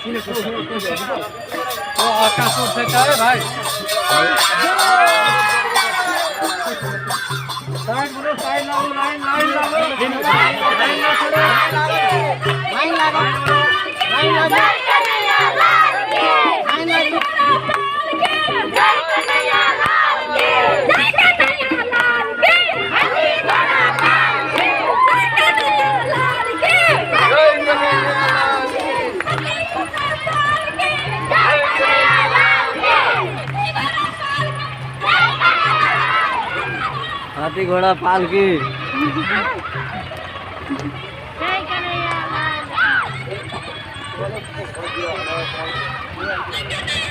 वो आकाश से है भाई। साइड बोलो, साइड लागो, लाइन लागो, लाइन लागो, हाथी घोड़ा पालकी। जय कन्हैया लाल की।